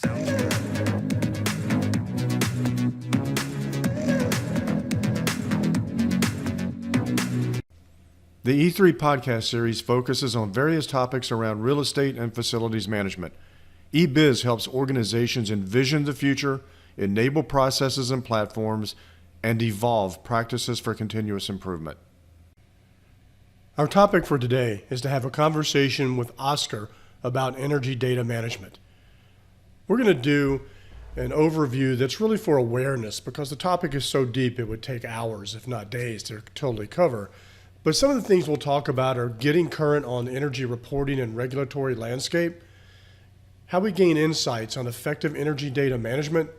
The E3 podcast series focuses on various topics around real estate and facilities management. eBiz helps organizations envision the future, enable processes and platforms, and evolve practices for continuous improvement. Our topic for today is to have a conversation with OSCRE about energy data management. We're going to do an overview that's really for awareness because the topic is so deep it would take hours, if not days, to totally cover. But some of the things we'll talk about are getting current on energy reporting and regulatory landscape, how we gain insights on effective energy data management,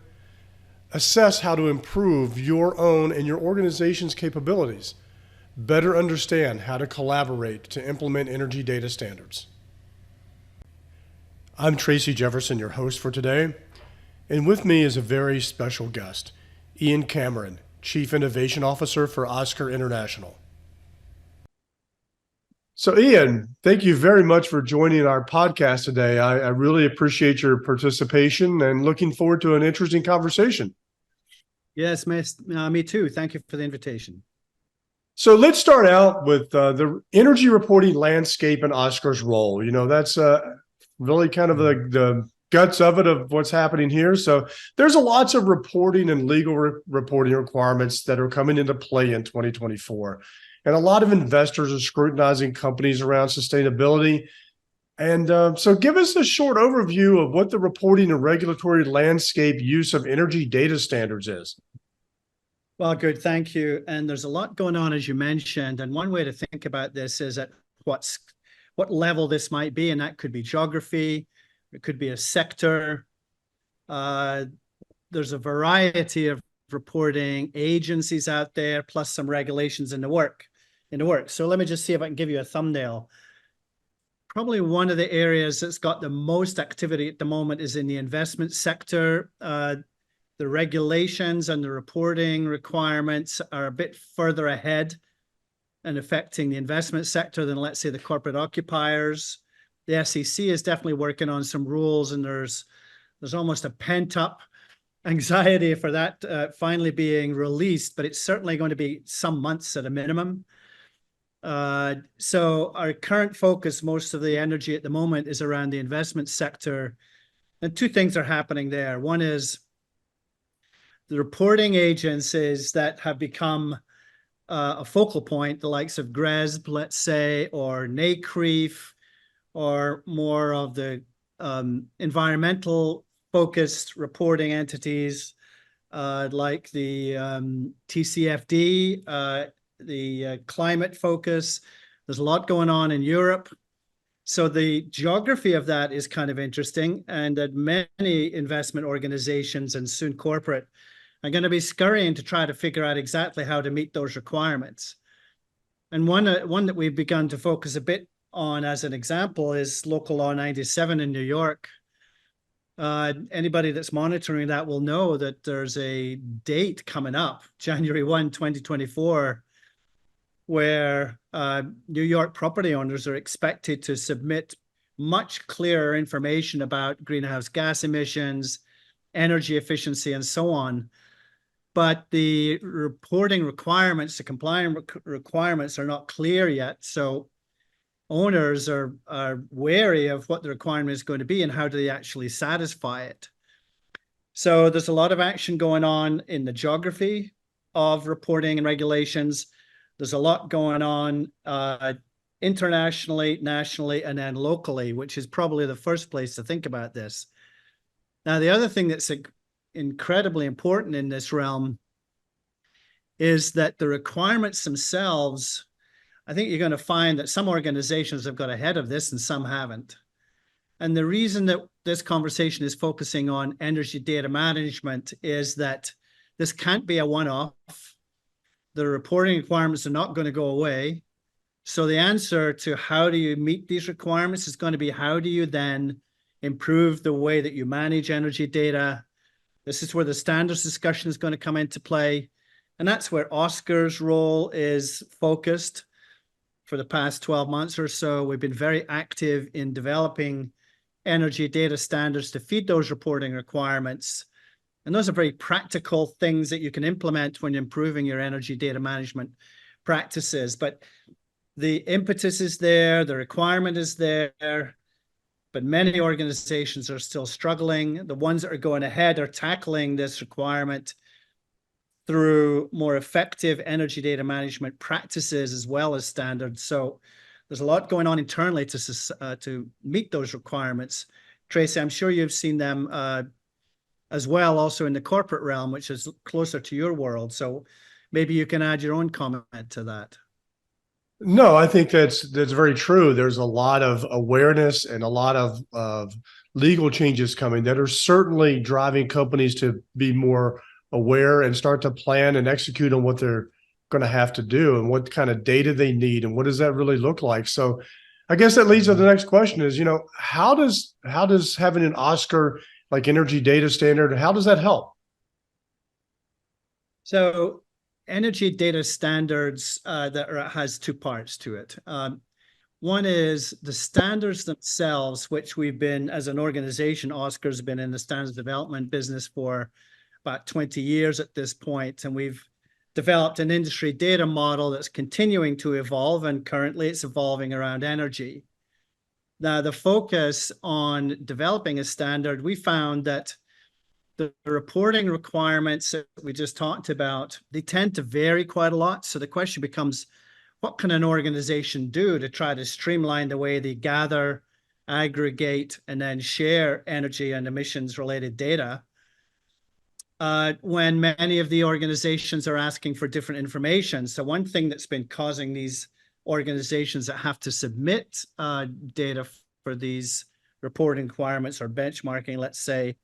assess how to improve your own and your organization's capabilities, better understand how to collaborate to implement energy data standards. I'm Tracy Jefferson, your host for today, and with me is a very special guest, Ian Cameron, Chief Innovation Officer for OSCRE International. So Ian, thank you very much for joining our podcast today. I really appreciate your participation and looking forward to an interesting conversation. Yes, me too. Thank you for the invitation. So let's start out with the energy reporting landscape and OSCRE's role. You know, that's really kind of the guts of it, of what's happening here. So there's lots of reporting and legal reporting requirements that are coming into play in 2024. And a lot of investors are scrutinizing companies around sustainability. And so give us a short overview of what the reporting and regulatory landscape use of energy data standards is. Well, good. Thank you. And there's a lot going on, as you mentioned. And one way to think about this is at what level this might be. And that could be geography. It could be a sector. There's a variety of reporting agencies out there, plus some regulations in the work. So let me just see if I can give you a thumbnail. Probably one of the areas that's got the most activity at the moment is in the investment sector. The regulations and the reporting requirements are a bit further ahead and affecting the investment sector than, let's say, the corporate occupiers. The SEC is definitely working on some rules, and there's almost a pent-up anxiety for that finally being released, but it's certainly going to be some months at a minimum. So our current focus, most of the energy at the moment, is around the investment sector. And two things are happening there. One is the reporting agencies that have become a focal point, the likes of GRESB, let's say, or NACREF, or more of the environmental focused reporting entities like the TCFD, the climate focus. There's a lot going on in Europe. So the geography of that is kind of interesting, and that many investment organizations and soon corporate are going to be scurrying to try to figure out exactly how to meet those requirements. And one that we've begun to focus a bit on as an example is Local Law 97 in New York. Anybody that's monitoring that will know that there's a date coming up, January 1, 2024, where New York property owners are expected to submit much clearer information about greenhouse gas emissions, energy efficiency, and so on. But the reporting requirements, the compliance requirements are not clear yet. So owners are wary of what the requirement is going to be and how do they actually satisfy it. So there's a lot of action going on in the geography of reporting and regulations. There's a lot going on internationally, nationally, and then locally, which is probably the first place to think about this. Now, the other thing that's incredibly important in this realm is that the requirements themselves, I think you're going to find that some organizations have got ahead of this and some haven't. And the reason that this conversation is focusing on energy data management is that this can't be a one-off. The reporting requirements are not going to go away. So the answer to how do you meet these requirements is going to be how do you then improve the way that you manage energy data. This is where the standards discussion is going to come into play. And that's where OSCRE's role is focused. For the past 12 months or so, we've been very active in developing energy data standards to feed those reporting requirements. And those are very practical things that you can implement when improving your energy data management practices. But the impetus is there, the requirement is there, but many organizations are still struggling. The ones that are going ahead are tackling this requirement through more effective energy data management practices as well as standards. So there's a lot going on internally to meet those requirements. Tracy, I'm sure you've seen them as well, also in the corporate realm, which is closer to your world. So maybe you can add your own comment to that. No, I think that's very true. There's a lot of awareness and a lot of legal changes coming that are certainly driving companies to be more aware and start to plan and execute on what they're going to have to do and what kind of data they need and what does that really look like. So I guess that leads to the next question is, how does having an OSCRE like energy data standard, how does that help? So energy data standards has two parts to it. One is the standards themselves, which we've been, as an organization, OSCRE has been in the standards development business for about 20 years at this point, and we've developed an industry data model that's continuing to evolve, and currently it's evolving around energy. Now, the focus on developing a standard, we found that the reporting requirements that we just talked about, they tend to vary quite a lot. So the question becomes, what can an organization do to try to streamline the way they gather, aggregate, and then share energy and emissions related data? When many of the organizations are asking for different information. So one thing that's been causing these organizations that have to submit data for these reporting requirements or benchmarking, let's say,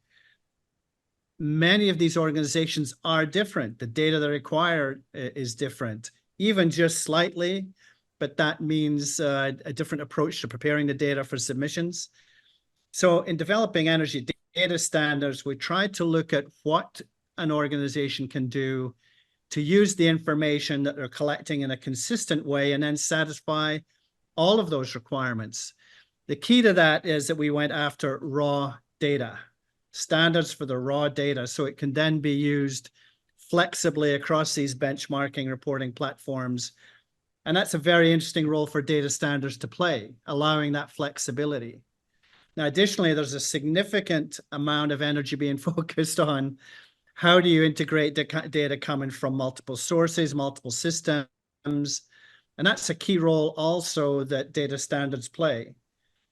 many of these organizations are different. The data they require is different, even just slightly, but that means a different approach to preparing the data for submissions. So in developing energy data standards, we try to look at what an organization can do to use the information that they're collecting in a consistent way and then satisfy all of those requirements. The key to that is that we went after raw data, standards for the raw data, so it can then be used flexibly across these benchmarking reporting platforms. And that's a very interesting role for data standards to play, allowing that flexibility. Now, additionally, there's a significant amount of energy being focused on how do you integrate data coming from multiple sources, multiple systems, and that's a key role also that data standards play.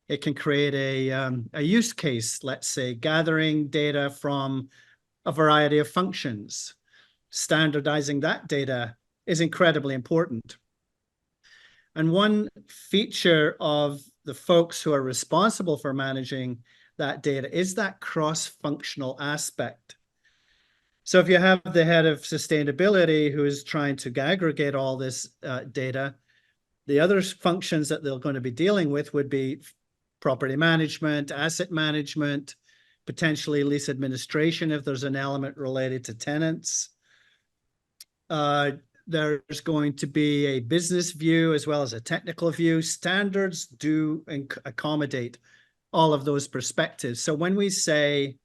It can create a use case, let's say, gathering data from a variety of functions. Standardizing that data is incredibly important. And one feature of the folks who are responsible for managing that data is that cross-functional aspect. So if you have the head of sustainability who is trying to aggregate all this data, the other functions that they're going to be dealing with would be property management, asset management, potentially lease administration if there's an element related to tenants. There's going to be a business view as well as a technical view. Standards do accommodate all of those perspectives. So when we say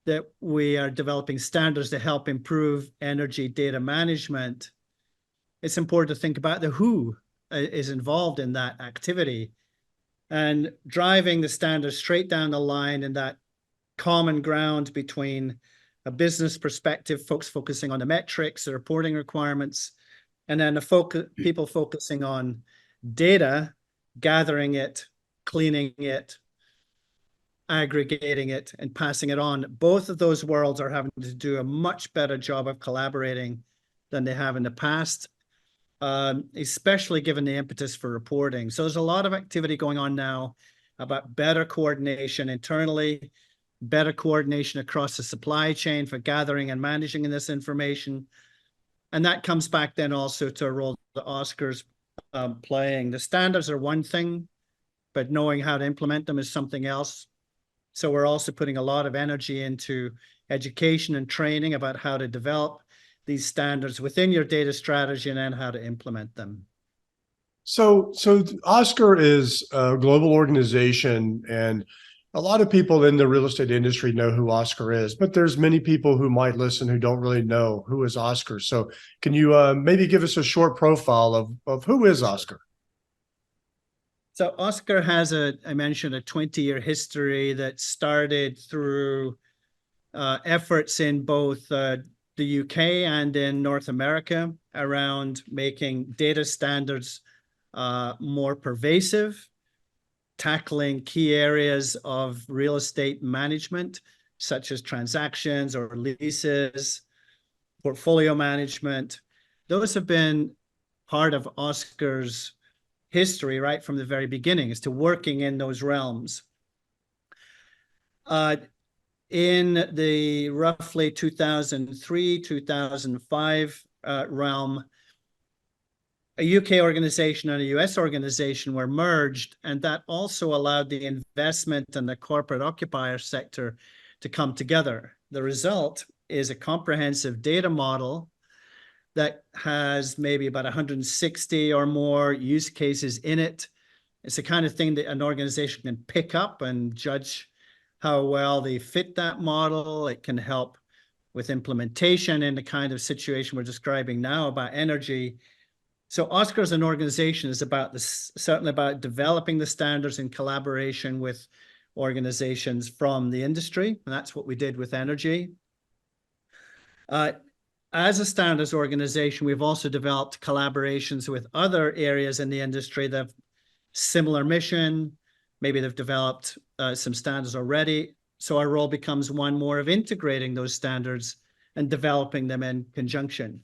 that we are developing standards to help improve energy data management, it's important to think about the who is involved in that activity and driving the standards straight down the line in that common ground between a business perspective, folks focusing on the metrics, the reporting requirements, and then the people focusing on data, gathering it, cleaning it, aggregating it, and passing it on. Both of those worlds are having to do a much better job of collaborating than they have in the past, especially given the impetus for reporting. So there's a lot of activity going on now about better coordination internally, better coordination across the supply chain for gathering and managing this information. And that comes back then also to a role the OSCRE's playing. The standards are one thing, but knowing how to implement them is something else. So we're also putting a lot of energy into education and training about how to develop these standards within your data strategy and then how to implement them. So OSCRE is a global organization, and A lot of people in the real estate industry know who OSCRE is, but there's many people who might listen who don't really know who is OSCRE. So can you maybe give us a short profile of who is OSCRE? So OSCRE has I mentioned, a 20-year history that started through efforts in both the UK and in North America around making data standards more pervasive, tackling key areas of real estate management, such as transactions or leases, portfolio management. Those have been part of OSCRE's history right from the very beginning, as to working in those realms. In the roughly 2003, 2005 realm, a UK organization and a US organization were merged, and that also allowed the investment and the corporate occupier sector to come together. The result is a comprehensive data model that has maybe about 160 or more use cases in it. It's the kind of thing that an organization can pick up and judge how well they fit that model. It can help with implementation in the kind of situation we're describing now about energy. So OSCRE as an organization is about this, certainly about developing the standards in collaboration with organizations from the industry, and that's what we did with energy. As a standards organization, we've also developed collaborations with other areas in the industry that have similar mission. Maybe they've developed some standards already. So our role becomes one more of integrating those standards and developing them in conjunction.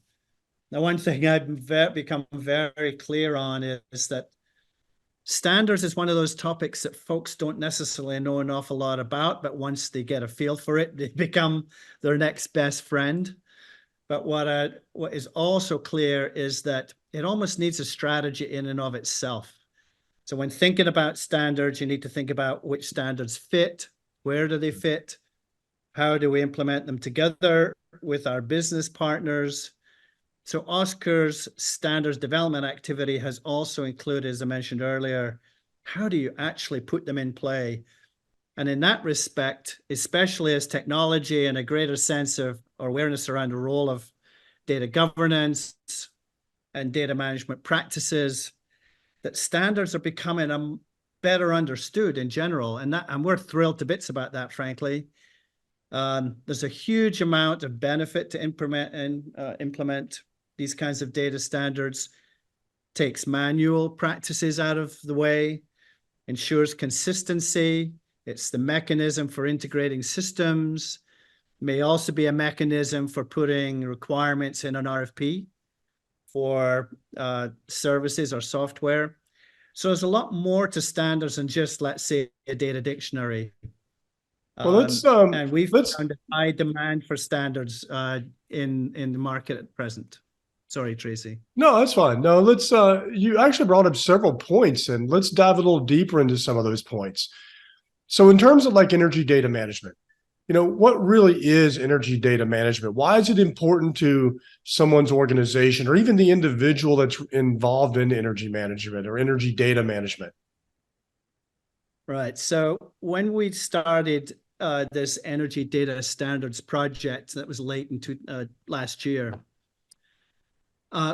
Now, one thing I've become very clear on is that standards is one of those topics that folks don't necessarily know an awful lot about, but once they get a feel for it, they become their next best friend. But what is also clear is that it almost needs a strategy in and of itself. So when thinking about standards, you need to think about which standards fit, where do they fit, how do we implement them together with our business partners. So OSCRE's standards development activity has also included, as I mentioned earlier, how do you actually put them in play? And in that respect, especially as technology and a greater sense of awareness around the role of data governance and data management practices, that standards are becoming better understood in general. And we're thrilled to bits about that, frankly. There's a huge amount of benefit to implement these kinds of data standards. Takes manual practices out of the way, ensures consistency. It's the mechanism for integrating systems. May also be a mechanism for putting requirements in an RFP for services or software. So there's a lot more to standards than just, let's say, a data dictionary. Well, and we've found a high demand for standards in the market at present. Sorry, Tracy. No, that's fine. No, you actually brought up several points, and let's dive a little deeper into some of those points. So in terms of like energy data management, what really is energy data management? Why is it important to someone's organization or even the individual that's involved in energy management or energy data management? Right. So when we started this energy data standards project, that was late into last year,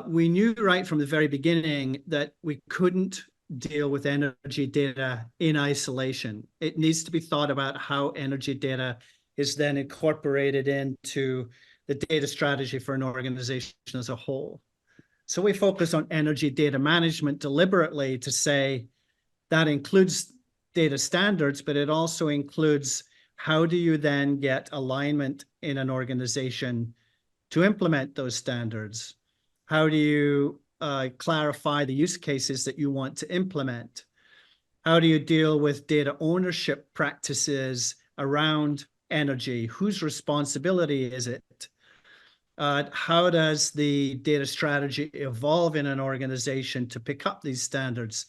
we knew right from the very beginning that we couldn't deal with energy data in isolation. It needs to be thought about how energy data is then incorporated into the data strategy for an organization as a whole. So we focus on energy data management deliberately to say that includes data standards, but it also includes how do you then get alignment in an organization to implement those standards? How do you clarify the use cases that you want to implement? How do you deal with data ownership practices around energy? Whose responsibility is it? How does the data strategy evolve in an organization to pick up these standards?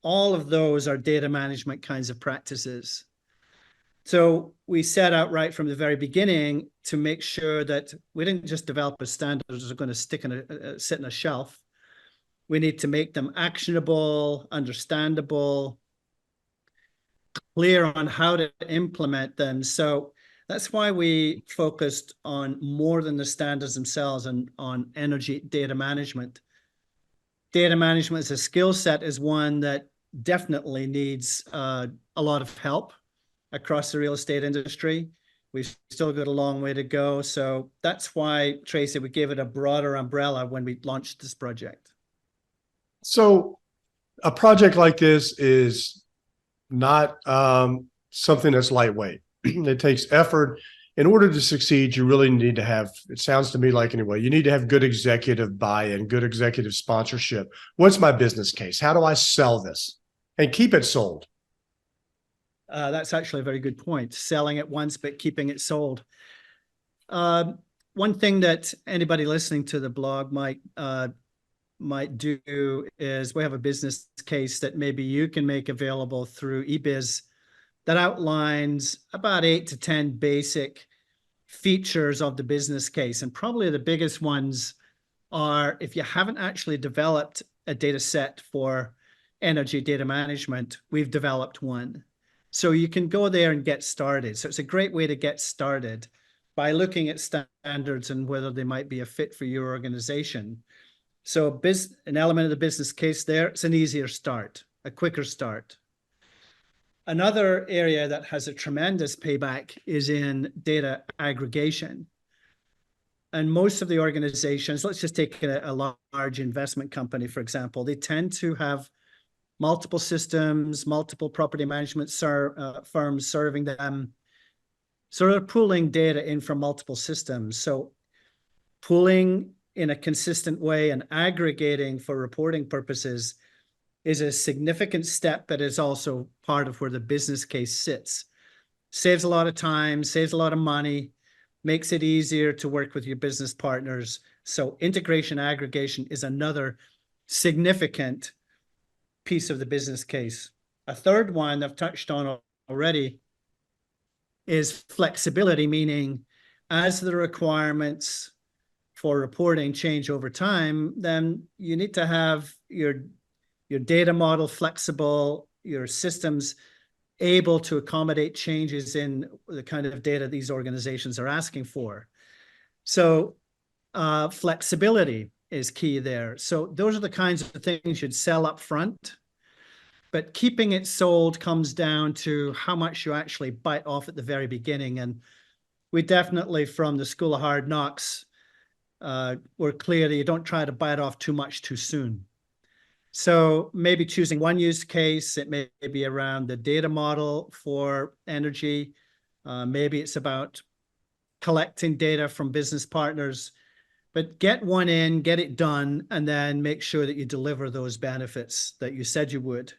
All of those are data management kinds of practices. So we set out right from the very beginning to make sure that we didn't just develop a standard that are going to sit on a shelf. We need to make them actionable, understandable, clear on how to implement them. So that's why we focused on more than the standards themselves and on energy data management. Data management as a skill set is one that definitely needs a lot of help across the real estate industry. We've still got a long way to go. So that's why, Tracy, we gave it a broader umbrella when we launched this project. So a project like this is not something that's lightweight. It takes effort. In order to succeed, you really need to have, it sounds to me like anyway, you need to have good executive buy-in, good executive sponsorship. What's my business case? How do I sell this and keep it sold? That's actually a very good point. Selling it once, but keeping it sold. One thing that anybody listening to the blog might do is we have a business case that maybe you can make available through eBiz that outlines about 8 to 10 basic features of the business case. And probably the biggest ones are if you haven't actually developed a data set for energy data management, we've developed one. So you can go there and get started. So it's a great way to get started by looking at standards and whether they might be a fit for your organization. So an element of the business case there, it's an easier start, a quicker start. Another area that has a tremendous payback is in data aggregation. And most of the organizations, let's just take a large investment company, for example, they tend to have multiple systems, multiple property management firms serving them. So they're pulling data in from multiple systems. So pulling in a consistent way and aggregating for reporting purposes is a significant step, but is also part of where the business case sits. Saves a lot of time, saves a lot of money, makes it easier to work with your business partners. So integration aggregation is another significant piece of the business case. A third one I've touched on already is flexibility, meaning as the requirements for reporting change over time, then you need to have your data model flexible, your systems able to accommodate changes in the kind of data these organizations are asking for. So flexibility is key there. So those are the kinds of things you'd sell up front, but keeping it sold comes down to how much you actually bite off at the very beginning. And we definitely, from the School of Hard Knocks, we're clear that you don't try to bite off too much too soon. So maybe choosing one use case, it may be around the data model for energy. Maybe it's about collecting data from business partners, but get one in, get it done, and then make sure that you deliver those benefits that you said you would.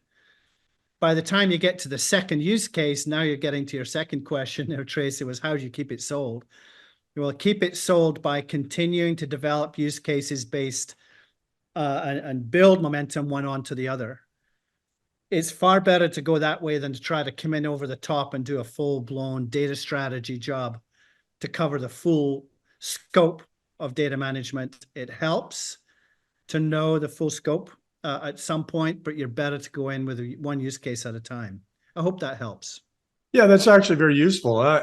By the time you get to the second use case, now you're getting to your second question there, Tracy, was how do you keep it sold? Well, keep it sold by continuing to develop use cases based and build momentum one onto the other. It's far better to go that way than to try to come in over the top and do a full-blown data strategy job to cover the full scope of data management. It helps to know the full scope at some point, but you're better to go in with one use case at a time. I hope that helps. Yeah, that's actually very useful.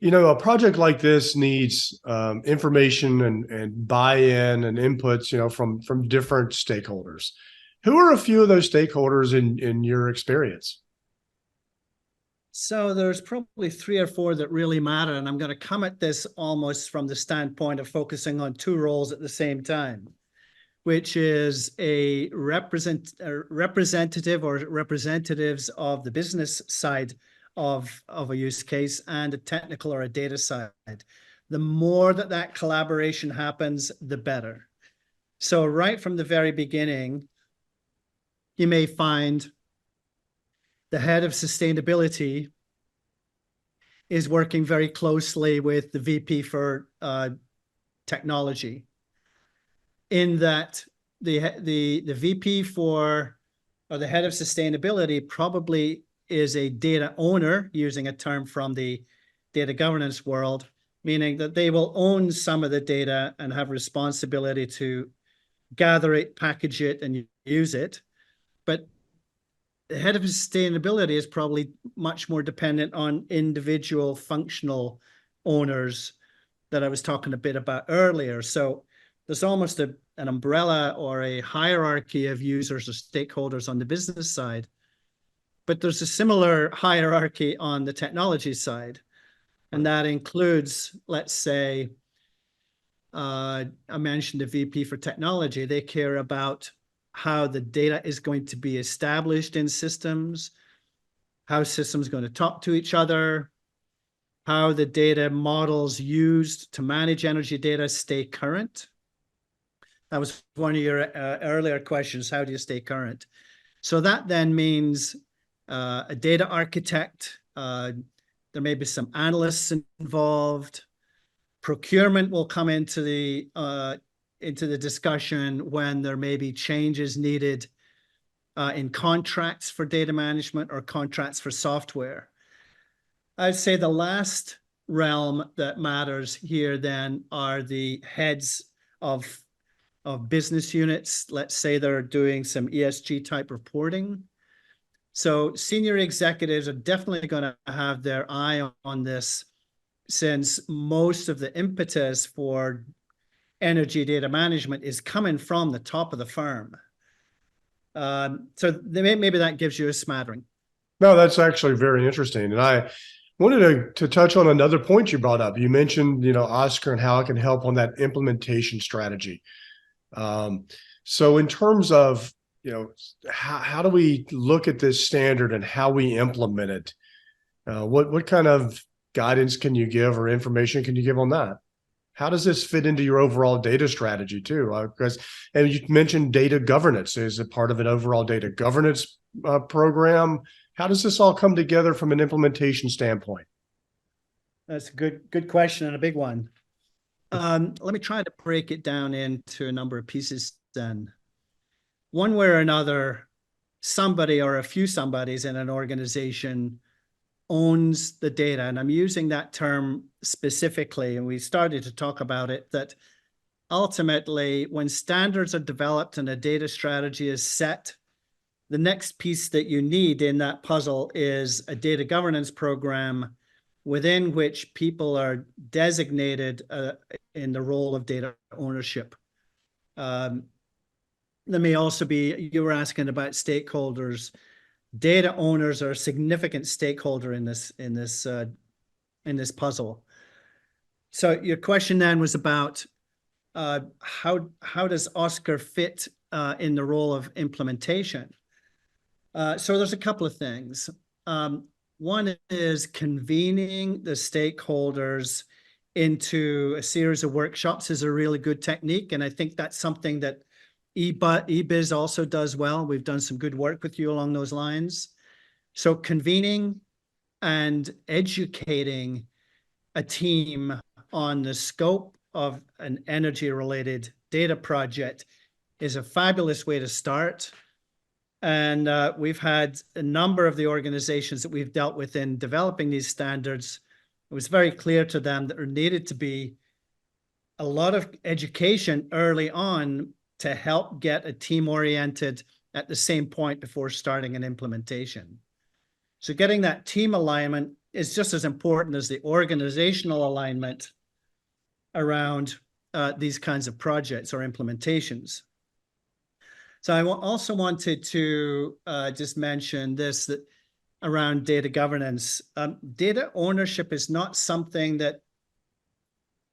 You know, a project like this needs information and buy-in and inputs, you know, from different stakeholders. Who are a few of those stakeholders in your experience? So there's probably 3 or 4 that really matter, and I'm going to come at this almost from the standpoint of focusing on 2 roles at the same time, which is a representative or representatives of the business side of a use case and a technical or a data side. The more that collaboration happens, the better. So right from the very beginning, you may find the head of sustainability is working very closely with the VP for technology, in that the VP for, or the head of sustainability probably is a data owner, using a term from the data governance world, meaning that they will own some of the data and have responsibility to gather it, package it, and use it. But the head of sustainability is probably much more dependent on individual functional owners that I was talking a bit about earlier. So there's almost an umbrella or a hierarchy of users or stakeholders on the business side, but there's a similar hierarchy on the technology side. And that includes, let's say, I mentioned the VP for technology. They care about how the data is going to be established in systems, how systems are going to talk to each other, how the data models used to manage energy data stay current. That was one of your earlier questions. How do you stay current? So that then means a data architect. There may be some analysts involved. Procurement will come into the discussion when there may be changes needed in contracts for data management or contracts for software. I'd say the last realm that matters here then are the heads of business units. Let's say they're doing some ESG type reporting. So senior executives are definitely going to have their eye on this, since most of the impetus for energy data management is coming from the top of the firm. So maybe that gives you a smattering. No, that's actually very interesting. And I wanted to touch on another point you brought up. You mentioned, OSCRE and how it can help on that implementation strategy. So in terms of, how do we look at this standard and how we implement it? What kind of guidance can you give or information can you give on that? How does this fit into your overall data strategy too? And you mentioned data governance is a part of an overall data governance program. How does this all come together from an implementation standpoint? That's a good question and a big one. Let me try to break it down into a number of pieces then. One way or another, somebody or a few somebodies in an organization owns the data. And I'm using that term specifically, and we started to talk about it, that ultimately when standards are developed and a data strategy is set, the next piece that you need in that puzzle is a data governance program within which people are designated in the role of data ownership. Let me also you were asking about stakeholders. Data owners are a significant stakeholder in this puzzle. So your question then was about how does OSCRE fit in the role of implementation? So there's a couple of things. One is convening the stakeholders into a series of workshops is a really good technique, and I think that's something that eBiz also does well. We've done some good work with you along those lines. So convening and educating a team on the scope of an energy-related data project is a fabulous way to start. And we've had a number of the organizations that we've dealt with in developing these standards. It was very clear to them that there needed to be a lot of education early on to help get a team oriented at the same point before starting an implementation. So getting that team alignment is just as important as the organizational alignment around these kinds of projects or implementations. So I also wanted to just mention this, that around data governance. Data ownership is not something that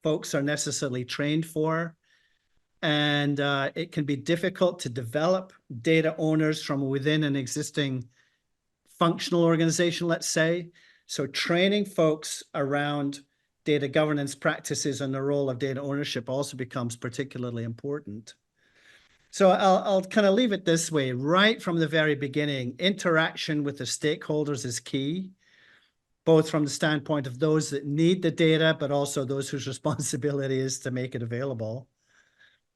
folks are necessarily trained for. And it can be difficult to develop data owners from within an existing functional organization, let's say. So training folks around data governance practices and the role of data ownership also becomes particularly important. So I'll kind of leave it this way. Right from the very beginning, interaction with the stakeholders is key, both from the standpoint of those that need the data, but also those whose responsibility is to make it available.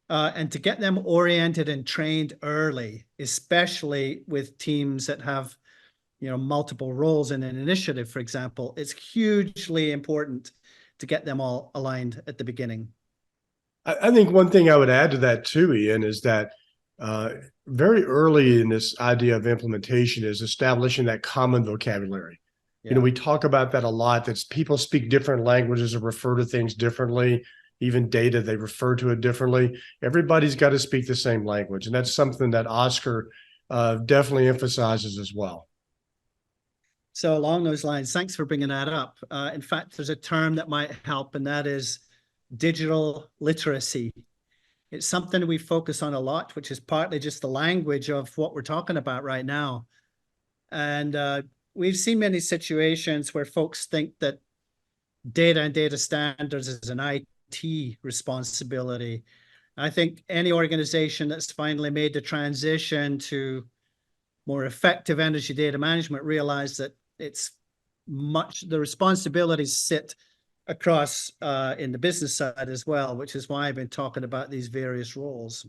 And to get them oriented and trained early, especially with teams that have, multiple roles in an initiative, for example, it's hugely important to get them all aligned at the beginning. I think one thing I would add to that too, Ian, is that uh, very early in this idea of implementation is establishing that common vocabulary. Yeah. We talk about that a lot, that people speak different languages or refer to things differently, even data, they refer to it differently. Everybody's got to speak the same language. And that's something that OSCRE definitely emphasizes as well. So along those lines, thanks for bringing that up. In fact, there's a term that might help, and that is digital literacy. It's something we focus on a lot, which is partly just the language of what we're talking about right now. And we've seen many situations where folks think that data and data standards is an IT responsibility. I think any organization that's finally made the transition to more effective energy data management realize that the responsibilities sit across in the business side as well, which is why I've been talking about these various roles.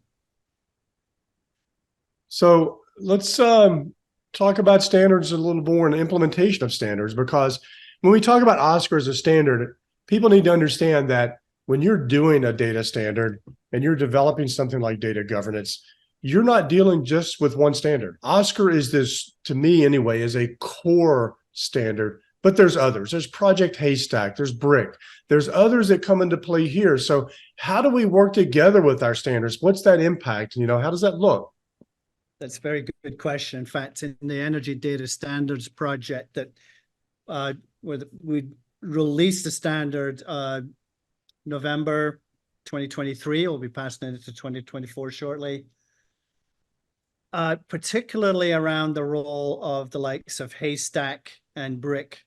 So let's talk about standards a little more and implementation of standards, because when we talk about OSCRE as a standard, people need to understand that when you're doing a data standard and you're developing something like data governance, you're not dealing just with one standard. OSCRE is this, to me anyway, is a core standard, but there's others. There's Project Haystack, there's BRIC, there's others that come into play here. So how do we work together with our standards? What's that impact? How does that look? That's a very good question. In fact, in the Energy Data Standards project that we released the standard November 2023, we'll be passing it into 2024 shortly. Particularly around the role of the likes of Haystack and BRIC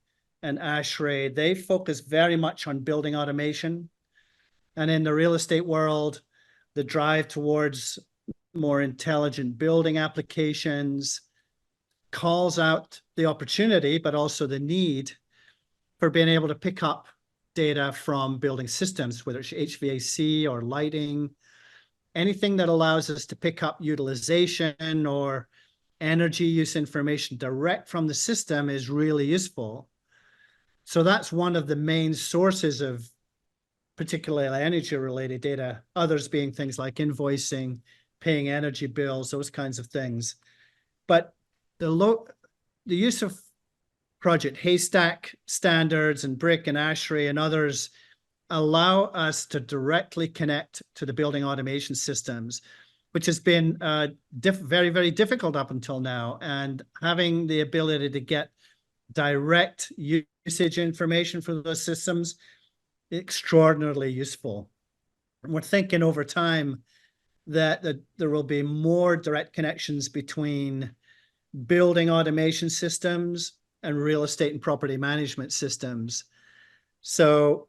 and ASHRAE, they focus very much on building automation. And in the real estate world, the drive towards more intelligent building applications calls out the opportunity, but also the need for being able to pick up data from building systems, whether it's HVAC or lighting, anything that allows us to pick up utilization or energy use information direct from the system is really useful. So that's one of the main sources of particularly energy-related data, others being things like invoicing, paying energy bills, those kinds of things. But the use of Project Haystack standards and BRIC and ASHRAE and others allow us to directly connect to the building automation systems, which has been very, very difficult up until now. And having the ability to get direct usage information from those systems, extraordinarily useful. And we're thinking over time that there will be more direct connections between building automation systems and real estate and property management systems. So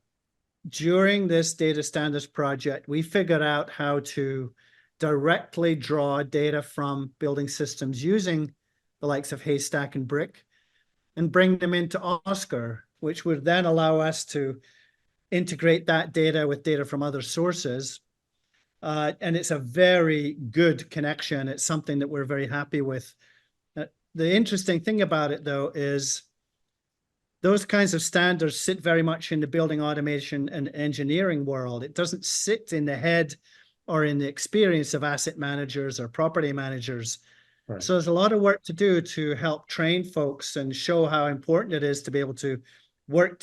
during this data standards project, we figured out how to directly draw data from building systems using the likes of Haystack and BRIC and bring them into OSCRE, which would then allow us to integrate that data with data from other sources. And it's a very good connection. It's something that we're very happy with. The interesting thing about it, though, is those kinds of standards sit very much in the building automation and engineering world. It doesn't sit in the head or in the experience of asset managers or property managers. Right. So there's a lot of work to do to help train folks and show how important it is to be able to work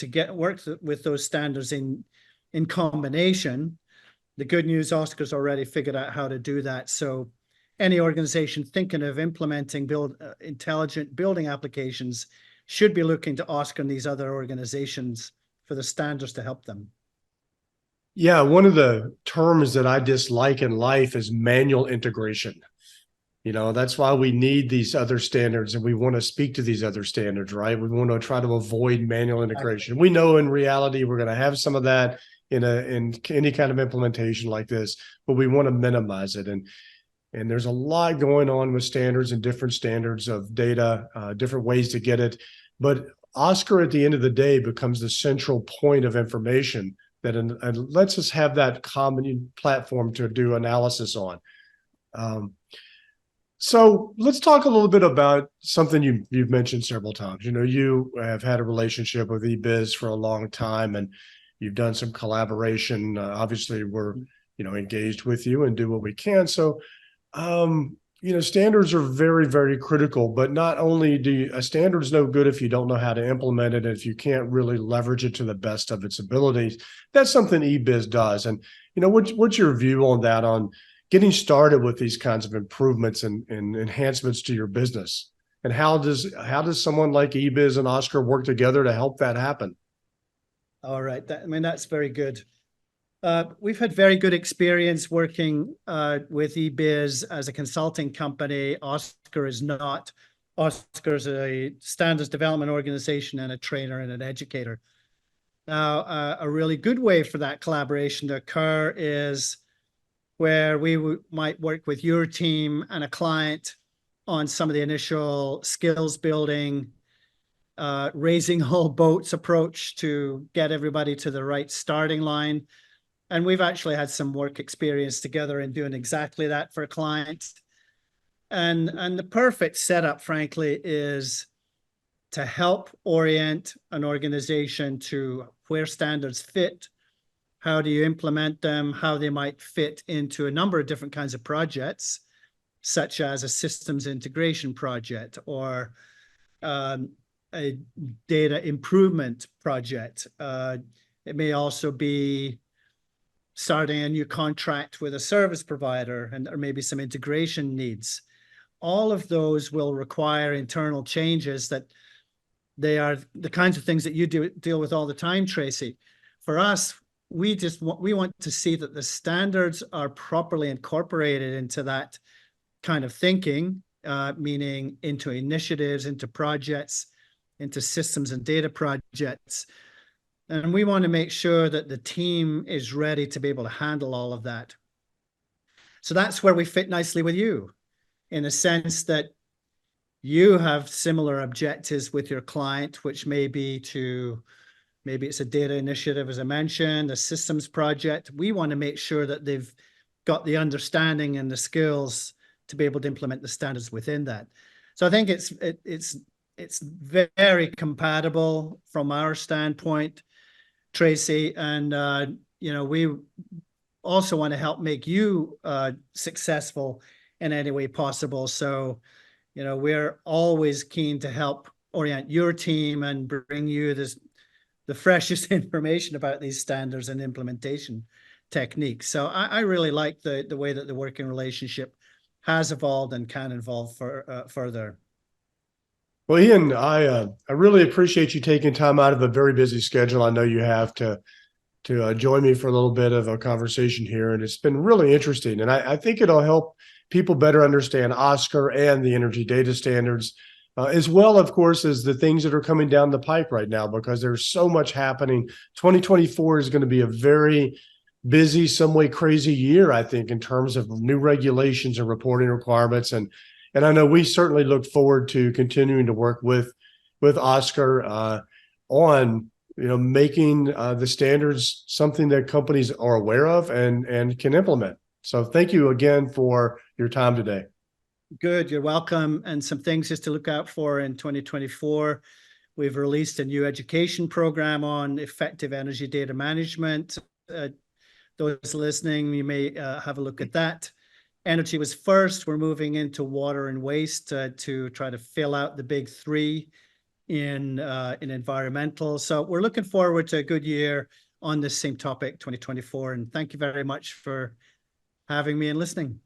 with those standards in combination. The good news, OSCRE's already figured out how to do that. So any organization thinking of implementing intelligent building applications should be looking to OSCRE and these other organizations for the standards to help them. Yeah, one of the terms that I dislike in life is manual integration. That's why we need these other standards and we want to speak to these other standards, right? We want to try to avoid manual integration. We know in reality we're going to have some of that in any kind of implementation like this, but we want to minimize it. And there's a lot going on with standards and different standards of data, different ways to get it. But OSCRE at the end of the day becomes the central point of information that lets us have that common platform to do analysis on. So let's talk a little bit about something you've mentioned several times. You have had a relationship with eBiz for a long time, and you've done some collaboration. Obviously, we're engaged with you and do what we can. So Standards are very, very critical, but not only a standard's no good if you don't know how to implement it, if you can't really leverage it to the best of its abilities. That's something eBiz does. And, what's your view on that, on getting started with these kinds of improvements and enhancements to your business? And how does someone like eBiz and OSCRE work together to help that happen? All right. That's very good. We've had very good experience working with eBiz as a consulting company. OSCRE is not. OSCRE is a standards development organization and a trainer and an educator. Now, a really good way for that collaboration to occur is where we might work with your team and a client on some of the initial skills building, raising whole boats approach to get everybody to the right starting line. And we've actually had some work experience together in doing exactly that for clients. And the perfect setup, frankly, is to help orient an organization to where standards fit, how do you implement them, how they might fit into a number of different kinds of projects, such as a systems integration project or a data improvement project. It may also be starting a new contract with a service provider, or maybe some integration needs. All of those will require internal changes that they are the kinds of things that you deal with all the time, Tracy. For us, we want to see that the standards are properly incorporated into that kind of thinking, meaning into initiatives, into projects, into systems and data projects. And we want to make sure that the team is ready to be able to handle all of that. So that's where we fit nicely with you, in a sense that you have similar objectives with your client, which maybe it's a data initiative, as I mentioned, a systems project. We want to make sure that they've got the understanding and the skills to be able to implement the standards within that. So I think it's very compatible from our standpoint, Tracy, and we also want to help make you successful in any way possible. So, we're always keen to help orient your team and bring you the freshest information about these standards and implementation techniques. So I really like the way that the working relationship has evolved and can evolve further. Well, Ian, I really appreciate you taking time out of a very busy schedule. I know you have to join me for a little bit of a conversation here, and it's been really interesting. And I think it'll help people better understand OSCRE and the energy data standards, as well, of course, as the things that are coming down the pipe right now, because there's so much happening. 2024 is going to be a very busy, some way crazy year, I think, in terms of new regulations and reporting requirements. And I know we certainly look forward to continuing to work with OSCRE on making the standards something that companies are aware of and can implement. So thank you again for your time today. Good, you're welcome. And some things just to look out for in 2024. We've released a new education program on effective energy data management. Those listening, you may have a look at that. Energy was first. We're moving into water and waste to try to fill out the big three in environmental. So we're looking forward to a good year on this same topic, 2024. And thank you very much for having me and listening.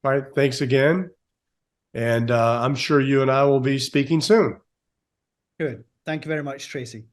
All right. Thanks again. And I'm sure you and I will be speaking soon. Good. Thank you very much, Tracy.